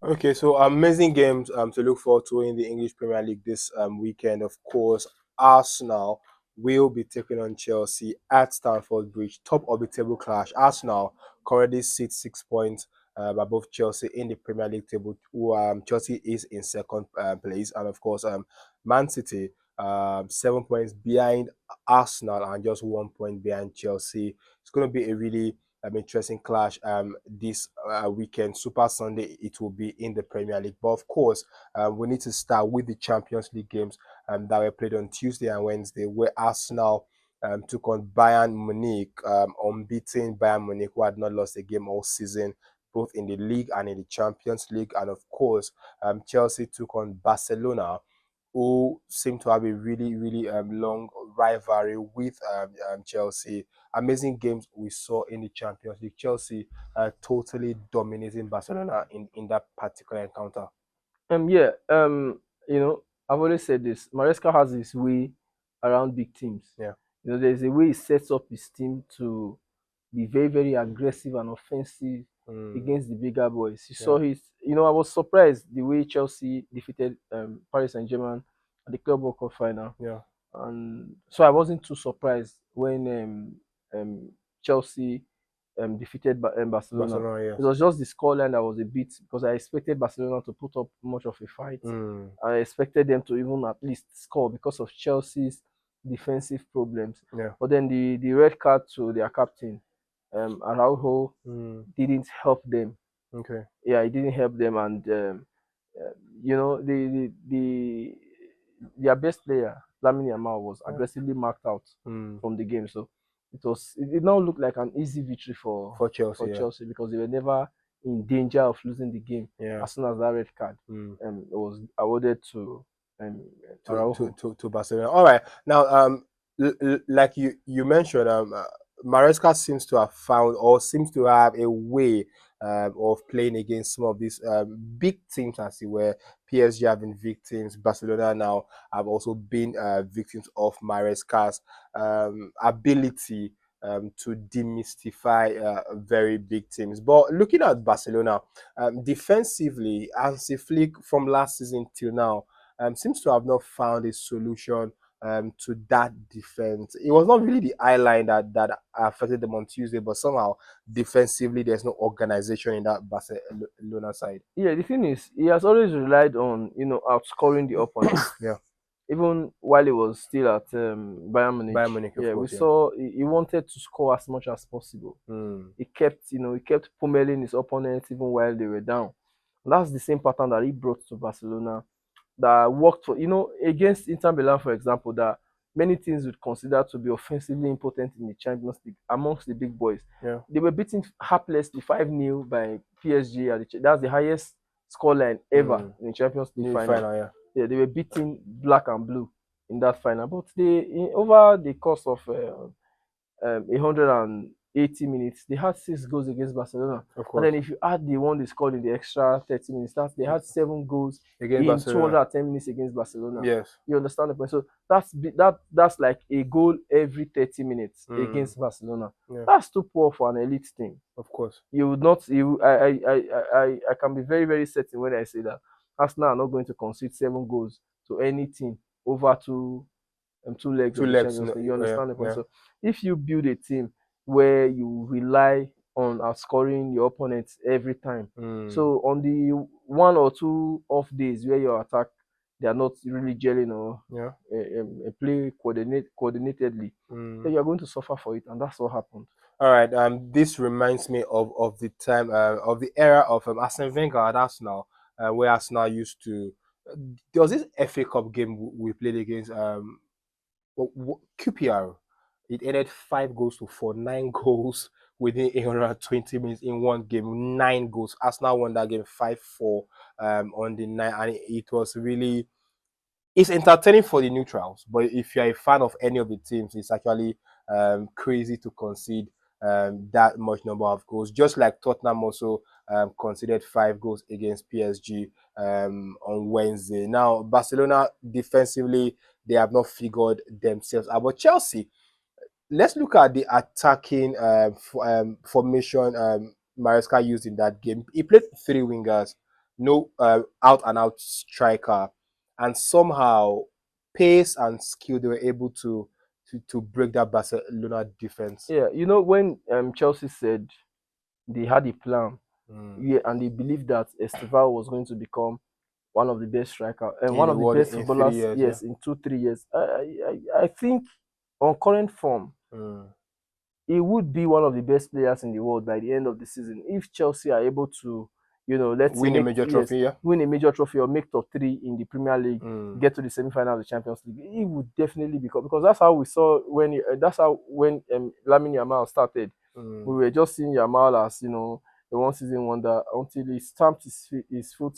Okay, so amazing games to look forward to in the English Premier League this weekend. Of course, Arsenal will be taking on Chelsea at Stamford Bridge, top of the table clash. Arsenal currently sits 6 points above Chelsea in the Premier League table. Chelsea is in second place, and of course, Man City 7 points behind Arsenal and just 1 point behind Chelsea. It's going to be a really interesting clash this weekend. Super Sunday, it will be in the Premier League. But of course, we need to start with the Champions League games that were played on Tuesday and Wednesday, where Arsenal took on Bayern Munich, unbeaten Bayern Munich, who had not lost a game all season, both in the league and in the Champions League. And of course, Chelsea took on Barcelona, who seem to have a really long rivalry with Chelsea. Amazing games we saw in the Champions League. Chelsea totally dominating Barcelona in that particular encounter. Yeah, you know, I've always said this. Maresca has his way around big teams. Yeah. There's a way he sets up his team to be very, very aggressive and offensive Mm, against the bigger boys. You saw yeah. his, I was surprised the way Chelsea defeated Paris Saint-Germain at the Club World Cup final, Yeah. and so I wasn't too surprised when Chelsea defeated Barcelona. Barcelona, It yes. was just the scoreline that was a bit, because I expected Barcelona to put up much of a fight. Mm, I expected them to even at least score because of Chelsea's defensive problems. yeah. But then the red card to their captain, Araujo, Mm, didn't help them. okay. Yeah, it didn't help them, and uh, their best player, Lamine Yamal, was Yeah. aggressively marked out Mm, from the game. So it did not look like an easy victory for for Chelsea, yeah. Chelsea, because they were never in danger of losing the game Yeah. as soon as that red card Mm. was awarded to um, Araujo. To Barcelona. All right. Now, like you mentioned, Maresca seems to have found or seems to have a way of playing against some of these big teams, as it were. PSG have been victims. Barcelona now have also been victims of Maresca's ability. To demystify very big teams. But looking at Barcelona, defensively, Hansi Flick from last season till now seems to have not found a solution to that defense. It was not really the eye line that affected them on Tuesday, but somehow defensively there's no organization in that Barcelona side. Yeah, the thing is, he has always relied on outscoring the opponent, Yeah, even while he was still at Bayern Munich. Bayern Munich, of Yeah, we course. Yeah. saw he wanted to score as much as possible. Mm, He kept pummeling his opponents even while they were down. And that's the same pattern that he brought to Barcelona, that worked for against Inter Milan, for example, that many teams would consider to be offensively important in the Champions League amongst the big boys. yeah. They were beaten haplessly 5-0 by PSG. That's the highest scoreline ever Mm. in the Champions League New final. final, yeah. Yeah, they were beating black and blue in that final. But over the course of 180 minutes, they had 6 goals against Barcelona. Of And course. then if you add the one they scored in the extra 30 minutes, they had 7 goals Against in Barcelona. 210 minutes against Barcelona. Yes. You understand the point? So that's like a goal every 30 minutes Mm. against Barcelona. Yeah. That's too poor for an elite team. Of course. You would not. I can be very, very certain when I say that Arsenal are not going to concede 7 goals to any team over two legs Two of the legs. Champions No, League. You yeah. understand the point? Yeah. So if you build a team where you rely on outscoring your opponents every time, Mm. so on the 1 or 2 off days where your attack they are not really gelling or Yeah. play coordinatedly, Mm. then you are going to suffer for it, and that's what happened. All right. This reminds me of the time of the era of Arsene Wenger at Arsenal, where Arsenal used to. There was this FA Cup game we played against QPR. It ended 5 goals to 4, 9 goals within 120 minutes in one game. 9 goals. Arsenal won that game 5-4 on the night, and it was really it's entertaining for the neutrals, but if you're a fan of any of the teams, it's actually crazy to concede that much number of goals. Just like Tottenham also conceded 5 goals against PSG on Wednesday. Now, Barcelona defensively, they have not figured themselves out. But Chelsea, let's look at the attacking formation Maresca used in that game. He played 3 wingers. no out and out striker, and somehow pace and skill they were able to break that Barcelona defense. Yeah, you know when Chelsea said they had a plan, Mm. yeah, and they believed that Estevao was going to become one of the best striker and In one the of the world best in 3 years, footballers, yeah. yes, in 2 3 years. I think on current form, Mm. he would be one of the best players in the world by the end of the season if Chelsea are able to, let's say Win a make major yes trophy, yeah. win a major trophy or make top three in the Premier League, Mm. get to the semi-final of the Champions League. He would definitely become because that's how we saw that's how when Lamine Yamal started. Mm. We were just seeing Yamal as a one season wonder until he stamped his foot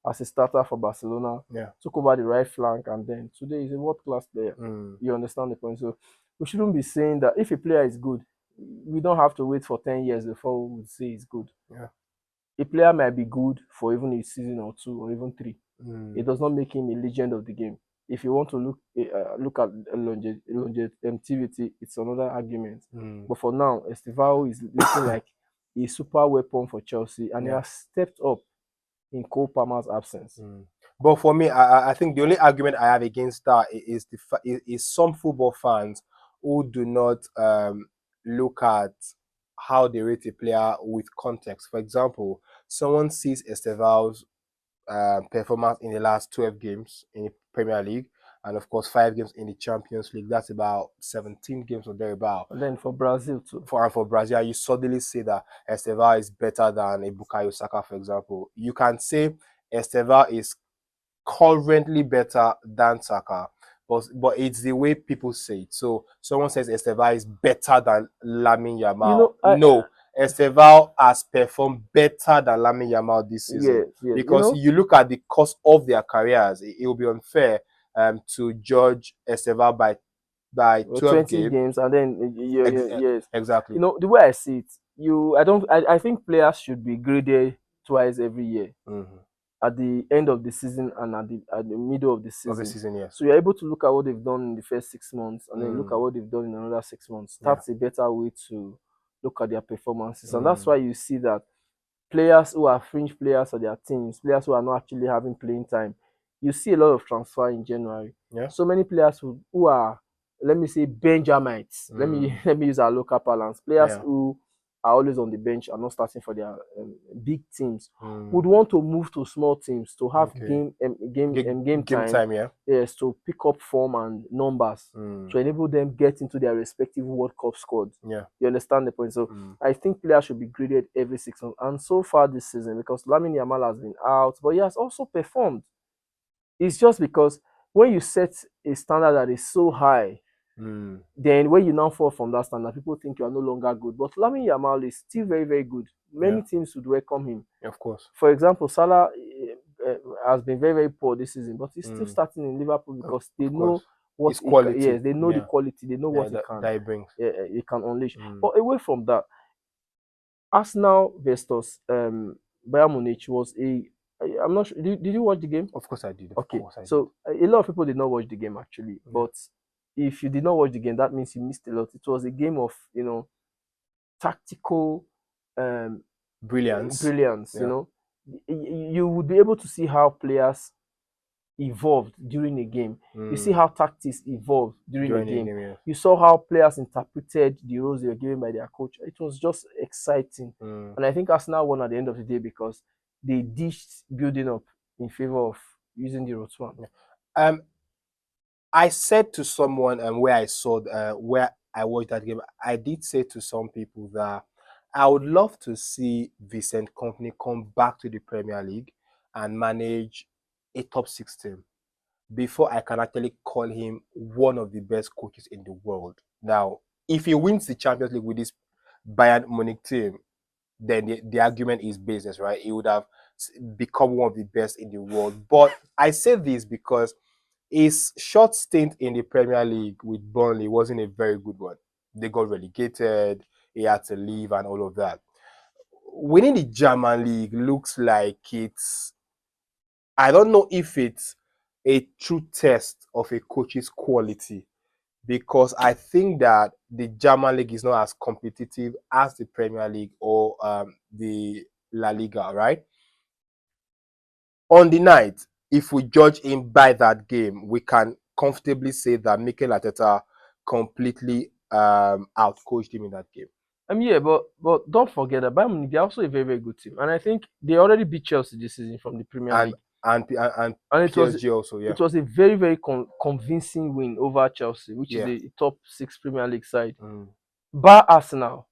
as a starter for Barcelona, Yeah. took over the right flank, and then today he's a world class player. Mm. You understand the point? So we shouldn't be saying that if a player is good, we don't have to wait for 10 years before we would say he's good. Yeah. A player might be good for even a season or two or even three. It Mm. does not make him a legend of the game. If you want to look at longevity, it's another argument. Mm. But for now, Estivao is looking like a super weapon for Chelsea, and he Yeah. has stepped up in Cole Palmer's absence. Mm. But for me, I think the only argument I have against that is is some football fans who do not look at how they rate a player with context. For example, someone sees Esteval's performance in the last 12 games in the Premier League, and of course 5 games in the Champions League. That's about 17 games or thereabout. And then for Brazil too. For Brazil, you suddenly say that Estevao is better than a Bukayo Saka, for example. You can say Estevao is currently better than Saka, but it's the way people say it. So someone says Estevao is better than Lamine You Yamal. know, No, Estevao has performed better than Lamine Yamal this season yes, yes. because you look at the course of their careers. It will be unfair to judge Estevao by 12 20 games. games, and then yes. Exactly. The way I see it, I think players should be graded twice every year, Mm-hmm. at the end of the season and at the middle of the Of the season. season, yes. So you're able to look at what they've done in the first 6 months and then look at Mm. what they've done in another 6 months. Yeah. That's a better way to look at their performances. And that's Mm. why you see that players who are fringe players for their teams, players who are not actually having playing time, you see a lot of transfer in January. Yeah. So many players who are, let me say, Benjamites. Let me Mm. let me use our local balance. Players Yeah. who are always on the bench and not starting for their big teams would Mm. want to move to small teams to have Okay. game Game time, time, yeah. yes, to pick up form and numbers Mm. to enable them get into their respective World Cup squads. Yeah. You understand the point? So Mm. I think players should be graded every 6 months. And so far this season, because Lamine Yamal has been out, but he has also performed. It's just because when you set a standard that is so high, Mm. then when you now fall from that standard, people think you are no longer good. But Lamine Yamal is still very, very good. Yeah. Many teams would welcome him. Of course. For example, Salah has been very, very poor this season, but he's still Mm. starting in Liverpool because they Of course. know what It's quality. yes, they know the Yeah. quality, they know Yeah. what That it brings. he can unleash. Mm. But away from that, Arsenal versus Bayern Munich was I'm not sure. Did you watch the game? Of course I did. Of Okay, course I did. so a lot of people did not watch the game actually, Yeah. but if you did not watch the game, that means you missed a lot. It was a game of tactical um, Brilliance. brilliance. Yeah. You would be able to see how players evolved during a game. You see Mm. how tactics evolved during a During the game. game, yeah. You saw how players interpreted the roles they were given by their coach. It was just exciting. Mm. And I think Arsenal won at the end of the day because they dished building up in favor of using the rotunda. Um, I said to someone where I saw where I watched that game, I did say to some people that I would love to see Vincent Company come back to the Premier League and manage a top 6 team before I can actually call him one of the best coaches in the world. Now, if he wins the Champions League with this Bayern Munich team, then the argument is business, right? He would have become one of the best in the world. But I say this because his short stint in the Premier League with Burnley wasn't a very good one. They got relegated, he had to leave, and all of that. Winning the German league looks like I don't know if it's a true test of a coach's quality because I think that the German league is not as competitive as the Premier League or the La Liga, right? On the night, if we judge him by that game, we can comfortably say that Mikel Arteta completely outcoached him in that game. Yeah, but don't forget that Bayern Munich, they're also a very, very good team. And I think they already beat Chelsea this season from the Premier And League. and And PSG also, yeah. it was a very, very convincing win over Chelsea, which is Yeah. a top 6 Premier League side. Mm. Bar Arsenal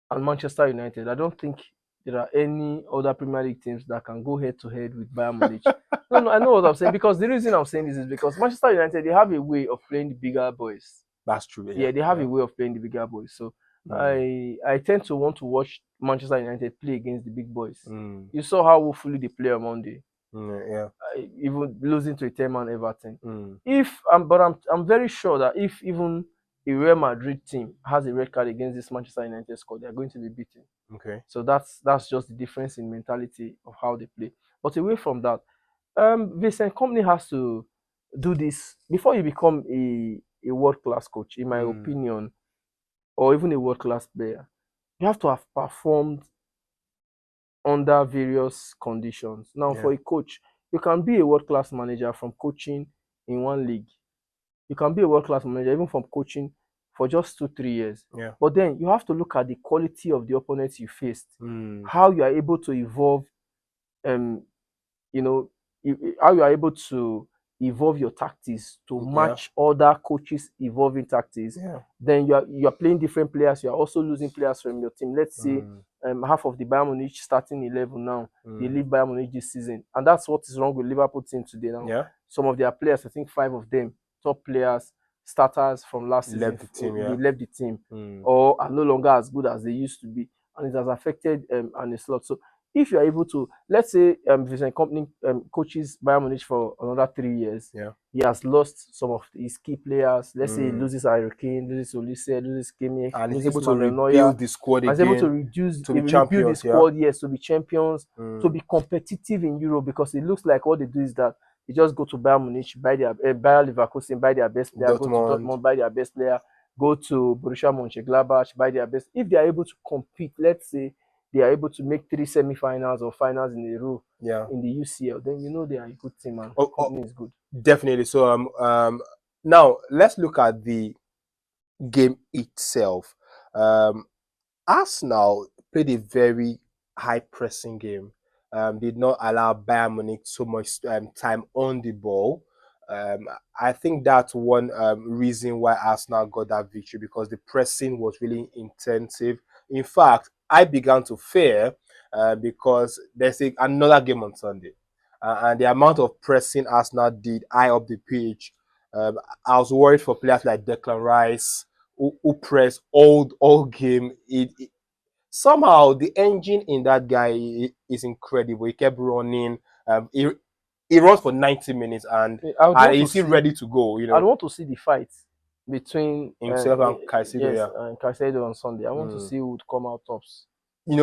and Manchester United, I don't think there are any other Premier League teams that can go head to head with Bayern Munich. No, I know what I'm saying, because the reason I'm saying this is because Manchester United, they have a way of playing the bigger boys. That's true. Yeah, they have Yeah. a way of playing the bigger boys. So Mm. I tend to want to watch Manchester United play against the big boys. Mm. You saw how woefully they play on Monday, Yeah. even losing to a 10-man Everton. Mm. I'm very sure that if even a Real Madrid team has a red card against this Manchester United squad, they are going to be beaten. Okay. So that's just the difference in mentality of how they play. But away from that, Vincent Company has to do this before you become a world class coach, in my Mm. opinion, or even a world class player. You have to have performed under various conditions. Now, Yeah. for a coach, you can be a world class manager from coaching in one league. You can be a world class manager even from coaching for just 2-3 years. Yeah. But then you have to look at the quality of the opponents you faced, Mm. how you are able to evolve, you know, how you are able to evolve your tactics to Yeah. match other coaches' evolving tactics. Yeah. Then you are playing different players. You are also losing players from your team. Let's say Mm. half of the Bayern Munich starting 11 now, they Mm. leave Bayern Munich this season, and that's what is wrong with Liverpool team today. Now, Yeah. some of their players, I think 5 of them, top players, starters from last season, Left the team. they Yeah. left the team Mm. or are no longer as good as they used to be, and it has affected and a slot. So if you are able to, let's say, Vincent Company coaches Bayern Munich for another 3 years, Yeah. he has lost some of his key players. Let's say he Mm. loses Harry Kane, loses Olise, loses Kimmich, And is able loses to Manuel Neuer, rebuild the squad and is able to again to be rebuild the champions. Yeah. squad, yes, to be champions, to Mm. be competitive in Europe, because it looks like what they do is that they just go to Bayern Munich, buy their Bayer Leverkusen, buy their best player, go to Dortmund. Dortmund, buy their best player, go to Borussia Mönchengladbach, buy their best. If they are able to compete, let's say they are able to make 3 semi-finals or finals in a row Yeah. in the UCL, then you know they are a good team and Oh, company is good. definitely. So now let's look at the game itself. Um, Arsenal played a very high pressing game. Did not allow Bayern Munich so much time on the ball. I think that's one reason why Arsenal got that victory, because the pressing was really intensive. In fact, I began to fear because there's another game on Sunday, and the amount of pressing Arsenal did high up the pitch. I was worried for players like Declan Rice, who press all game. Somehow the engine in that guy is incredible. He kept running. He runs for 90 minutes and I would want to he's still see. ready to go. I'd want to see the fight between Himself and Caicedo. yes, Yeah. and Caicedo on Sunday. I want to Mm. see who would come out tops.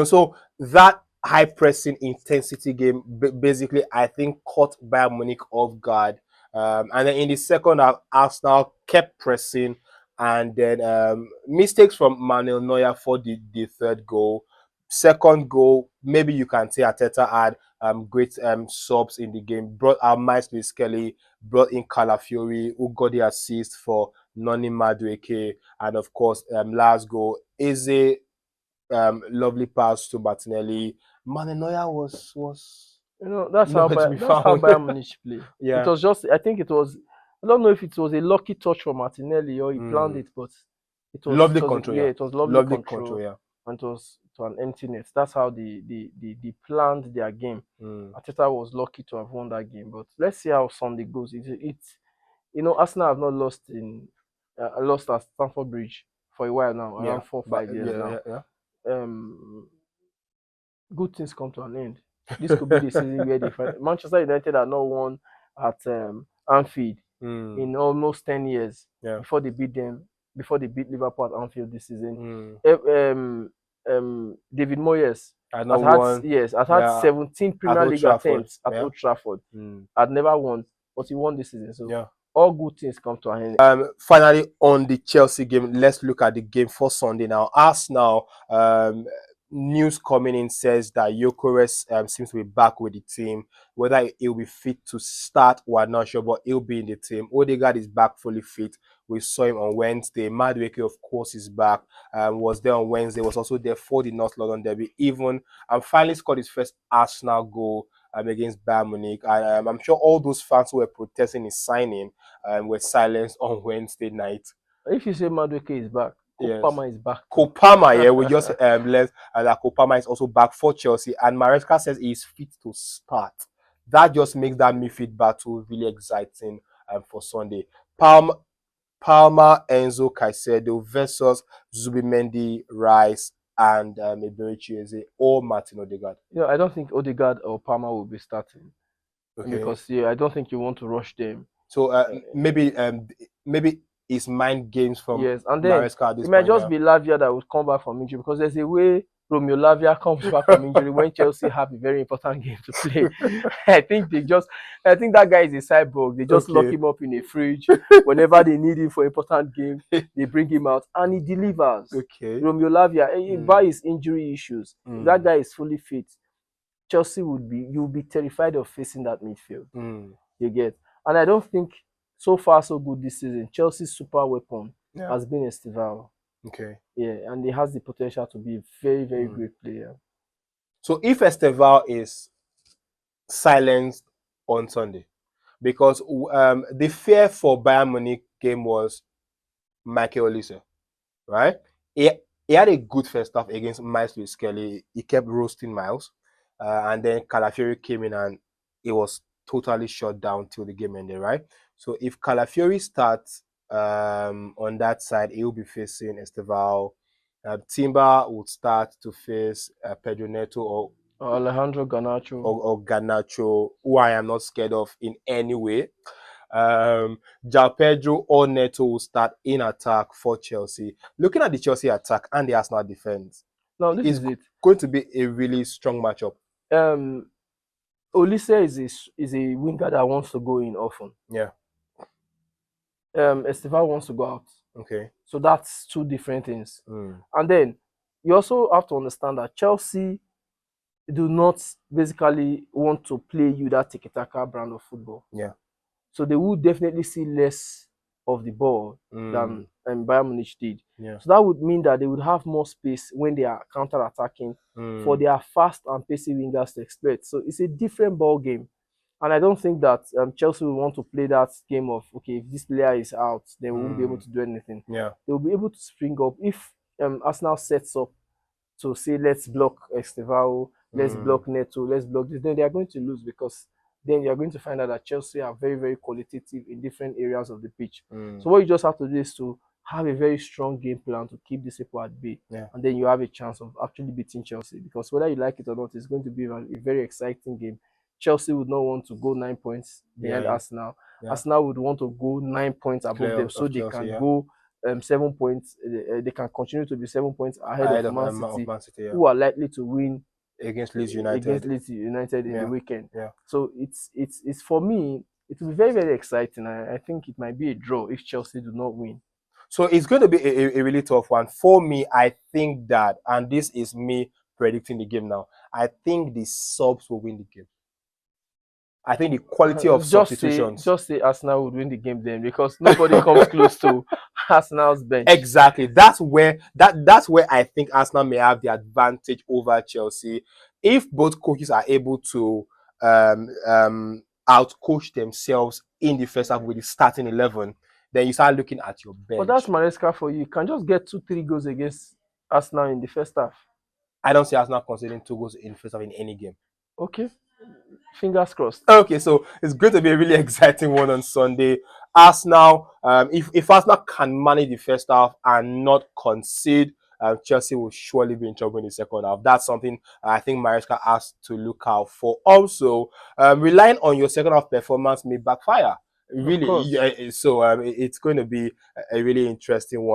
So that high pressing intensity game basically, I think, caught Bayern Munich off guard. And then in the second half, Arsenal kept pressing, and then mistakes from Manuel Neuer for the third goal. Second goal, maybe you can say Arteta had great subs in the game. Brought out Miles Kelly, brought in Calafiori, who got the assist for Noni Madueke, and of course, last goal is a lovely pass to Martinelli. Manenoya was nowhere to be That's how found. Bayern Munich play. It Yeah. was just, I think it was, I don't know if it was a lucky touch from Martinelli or he planned Mm. it, but Lovely control, yeah, yeah. it was lovely Lovely control, control, yeah. and it was to an empty net. That's how they planned their game. Mm. Arteta was lucky to have won that game, but let's see how Sunday goes. Arsenal have not lost at Stamford Bridge for a while now, Yeah. around four But 5 years yeah, now. yeah, yeah. Um, Good things come to an end. This could be the season where they find Manchester United are not won at Anfield Mm. in almost 10 years Yeah. before they beat Liverpool at Anfield this season. Mm. David Moyes I know one. has had Yeah. 17 At Premier Old League Trafford. attempts at Yeah. Old Trafford. Mm. Had never won, but he won this season. So Yeah. all good things come to an end. Finally, on the Chelsea game, let's look at the game for Sunday now. Arsenal news coming in says that Gyökeres seems to be back with the team. Whether he'll be fit to start, we're not sure, but he'll be in the team. Odegaard is back fully fit. We saw him on Wednesday. Madueke, of course, is back. Was there on Wednesday. Was also there for the North London derby. Even finally scored his first Arsenal goal against Bayern Munich. And I'm sure all those fans who were protesting his signing were silenced on Wednesday night. If you say Madueke is back, Yes. Kopama is back too. Kopama, yeah, we just learned that Kopama is also back for Chelsea, and Maresca says he is fit to start. That just makes that midfield battle really exciting for Sunday. Palmer, Enzo, Caicedo versus Zubimendi, Rice, and Eberechi Eze or Martin Odegaard. I don't think Odegaard or Palmer will be starting. Okay. Because I don't think you want to rush them. So maybe it's mind games from yes, and then Maresca. It might just be Lavia that would come back from injury, because there's a way Romeo Lavia comes back from injury when Chelsea have a very important game to play. I think that guy is a cyborg. They just lock him up in a fridge. Whenever they need him for important game, they bring him out and he delivers. Okay. Romeo Lavia, by his injury issues, if that guy is fully fit, Chelsea you'll be terrified of facing that midfield. You get, and I don't think so far so good this season. Chelsea's super weapon has been Estevao. Okay. Yeah, and he has the potential to be a very, very great player. So if Estevao is silenced on Sunday, because the fear for Bayern Munich game was Michael Olise, right? He had a good first half against Miles Lewis Kelly. He kept roasting Miles, and then Calafiori came in and it was totally shut down till the game ended, right? So if Calafiori starts on that side, he will be facing Estevao. Timber would start to face Pedro Neto or Alejandro Garnacho. Or Garnacho, who I am not scared of in any way. João Pedro or Neto will start in attack for Chelsea. Looking at the Chelsea attack and the Arsenal defense, now this is it. Going to be a really strong matchup. Olise is a winger that wants to go in often. Yeah. Estevao wants to go out. Okay. So that's two different things. And then you also have to understand that Chelsea do not basically want to play you that tiki-taka brand of football. Yeah. So they will definitely see less of the ball than Bayern Munich did. Yeah. So that would mean that they would have more space when they are counter-attacking for their fast and pacey wingers to exploit. So it's a different ball game. And I don't think that Chelsea will want to play that game of, okay, if this player is out, then we won't be able to do anything. Yeah. They'll be able to spring up. If Arsenal sets up to say, let's block Estevao, let's block Neto, let's block this, then they are going to lose, because then you are going to find out that Chelsea are very, very qualitative in different areas of the pitch. So what you just have to do is to have a very strong game plan to keep these people at bay. Yeah. And then you have a chance of actually beating Chelsea, because whether you like it or not, it's going to be a very exciting game. Chelsea would not want to go 9 points behind Arsenal. Arsenal would want to go 9 points above them, so they can go 7 points. They can continue to be 7 points ahead of Man City, who are likely to win against Leeds United. In the weekend. Yeah. So it's for me, it will be very, very exciting. I think it might be a draw if Chelsea do not win. So it's going to be a really tough one. For me, I think that, and this is me predicting the game now, I think the subs will win the game. I think the quality of substitutions. Just say Arsenal would win the game then, because nobody comes close to Arsenal's bench. Exactly. That's where I think Arsenal may have the advantage over Chelsea. If both coaches are able to outcoach themselves in the first half with the starting 11, then you start looking at your bench. But that's Maresca for you. You can just get 2-3 goals against Arsenal in the first half. I don't see Arsenal conceding 2 goals in the first half in any game. Okay. Fingers crossed. Okay, so it's going to be a really exciting one on Sunday. Arsenal, if Arsenal can manage the first half and not concede, Chelsea will surely be in trouble in the second half. That's something I think Maresca has to look out for. Also, relying on your second half performance may backfire. Really, so it's going to be a really interesting one.